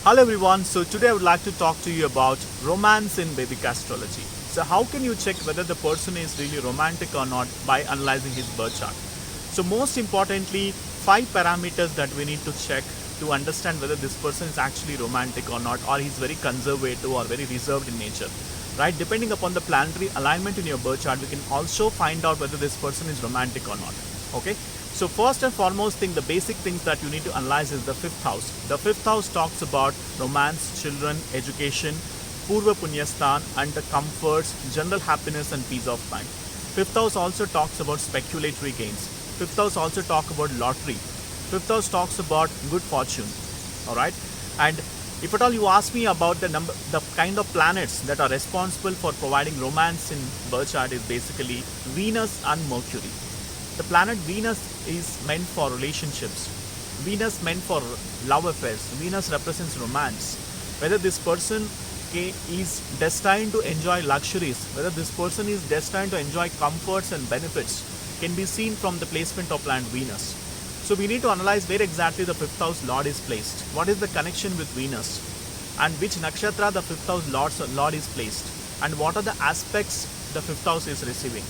Hello everyone, so today I would like to talk to you about romance in Vedic Astrology. So how can you check whether the person is really romantic or not by analyzing his birth chart? So most importantly, 5 parameters that we need to check to understand whether this person is actually romantic or not, or he's very conservative or very reserved in nature. Right? Depending upon the planetary alignment in your birth chart, we can also find out whether this person is romantic or not. Okay? So first and foremost thing, the basic things that you need to analyze is the 5th house. The 5th house talks about romance, children, education, Purva Punyasthan, and the comforts, general happiness and peace of mind. 5th house also talks about speculatory gains. 5th house also talks about lottery. 5th house talks about good fortune. Alright? And if at all you ask me about the kind of planets that are responsible for providing romance in birth chart is basically Venus and Mercury. The planet Venus is meant for relationships. Venus meant for love affairs. Venus represents romance. Whether this person is destined to enjoy luxuries, whether this person is destined to enjoy comforts and benefits, can be seen from the placement of planet Venus. So we need to analyze where exactly the 5th house Lord is placed. What is the connection with Venus? And which nakshatra the 5th house Lord is placed? And what are the aspects the 5th house is receiving?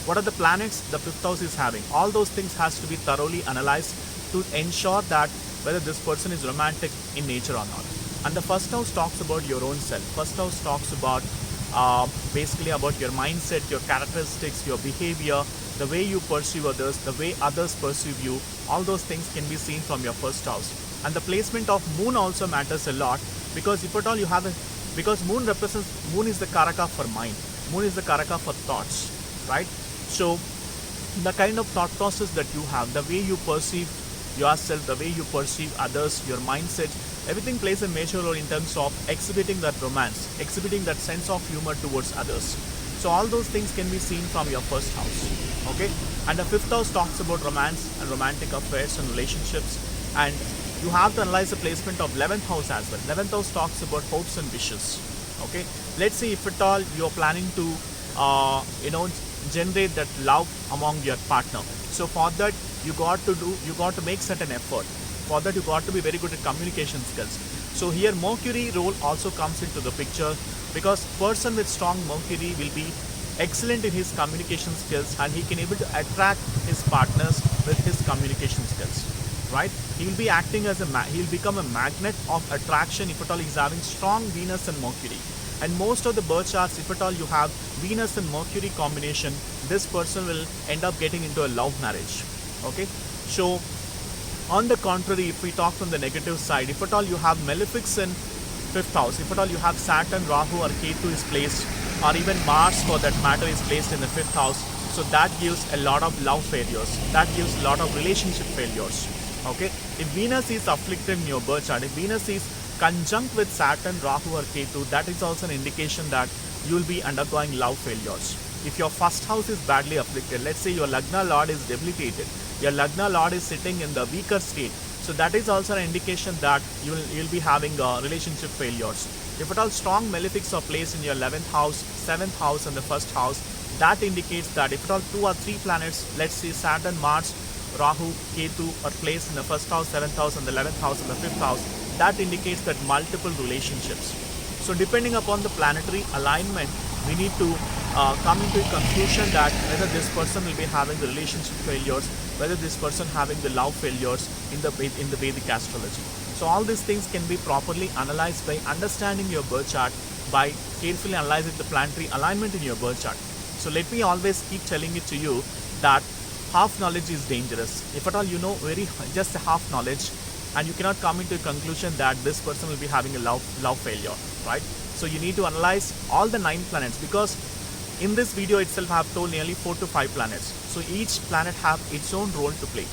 What are the planets the 5th house is having? All those things has to be thoroughly analyzed to ensure that whether this person is romantic in nature or not. And the 1st house talks about your own self. 1st house talks about basically about your mindset, your characteristics, your behavior, the way you perceive others, the way others perceive you. All those things can be seen from your 1st house. And the placement of moon also matters a lot, because if at all you have because moon is the karaka for mind. Moon is the karaka for thoughts, right? So the kind of thought process that you have, the way you perceive yourself, the way you perceive others, your mindset, everything plays a major role in terms of exhibiting that romance, exhibiting that sense of humor towards others. So all those things can be seen from your 1st house. Okay? And the 5th house talks about romance and romantic affairs and relationships. And you have to analyze the placement of 11th house as well. 11th house talks about hopes and wishes. Okay? Let's say if at all you are planning to generate that love among your partner. So for that you got to make certain effort. For that you got to be very good at communication skills. So here Mercury role also comes into the picture, because person with strong Mercury will be excellent in his communication skills, and he can able to attract his partners with his communication skills. Right? He will be acting as he will become a magnet of attraction if at all he is having strong Venus and Mercury. And most of the birth charts, if at all you have Venus and Mercury combination, this person will end up getting into a love marriage. Okay? So on the contrary, if we talk from the negative side, if at all you have malefics in 5th house, if at all you have Saturn, Rahu or Ketu is placed, or even Mars for that matter is placed in the 5th house, so that gives a lot of love failures. That gives a lot of relationship failures. Okay? If Venus is afflicted in your birth chart, if Venus is conjunct with Saturn, Rahu or Ketu, that is also an indication that you will be undergoing love failures. If your 1st house is badly afflicted, let's say your Lagna Lord is debilitated, your Lagna Lord is sitting in the weaker state, so that is also an indication that you'll be having relationship failures. If at all strong malefics are placed in your 11th house, 7th house and the 1st house, that indicates that if at all 2 or 3 planets, let's say Saturn, Mars, Rahu, Ketu are placed in the 1st house, 7th house and the 11th house and the 5th house, that indicates that multiple relationships. So depending upon the planetary alignment, we need to come into a conclusion that whether this person will be having the relationship failures, whether this person having the love failures in the Vedic astrology. So all these things can be properly analyzed by understanding your birth chart, by carefully analyzing the planetary alignment in your birth chart. So let me always keep telling it to you that half knowledge is dangerous. If at all you know just a half knowledge, and you cannot come into a conclusion that this person will be having a love failure, right? So you need to analyze all the 9 planets, because in this video itself I have told nearly 4 to 5 planets. So each planet have its own role to play.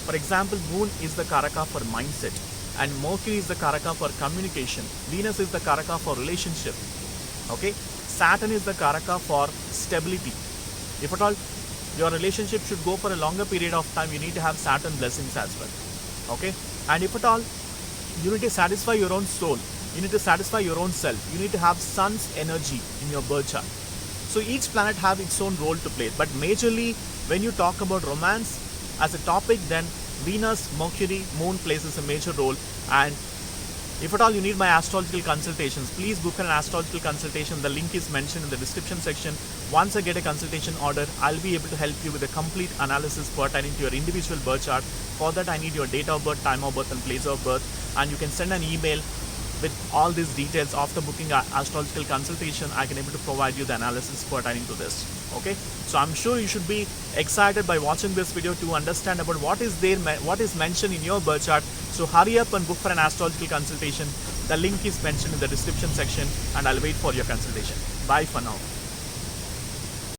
For example, Moon is the karaka for mindset, and Mercury is the karaka for communication. Venus is the karaka for relationship. Okay? Saturn is the karaka for stability. If at all your relationship should go for a longer period of time, you need to have Saturn blessings as well. Okay? And if at all you need to satisfy your own soul, you need to satisfy your own self, you need to have Sun's energy in your birth chart. So each planet have its own role to play. But majorly when you talk about romance as a topic, then Venus, Mercury, Moon plays a major role, and If at all you need my astrological consultations, please book an astrological consultation. The link is mentioned in the description section. Once I get a consultation order, I'll be able to help you with a complete analysis pertaining to your individual birth chart. For that, I need your date of birth, time of birth, and place of birth. And you can send an email with all these details. After booking an astrological consultation, I can able to provide you the analysis pertaining to this. Okay, so I'm sure you should be excited by watching this video to understand about what is mentioned in your birth chart. So hurry up and book for an astrological consultation. The link is mentioned in the description section, and I'll wait for your consultation. Bye for now.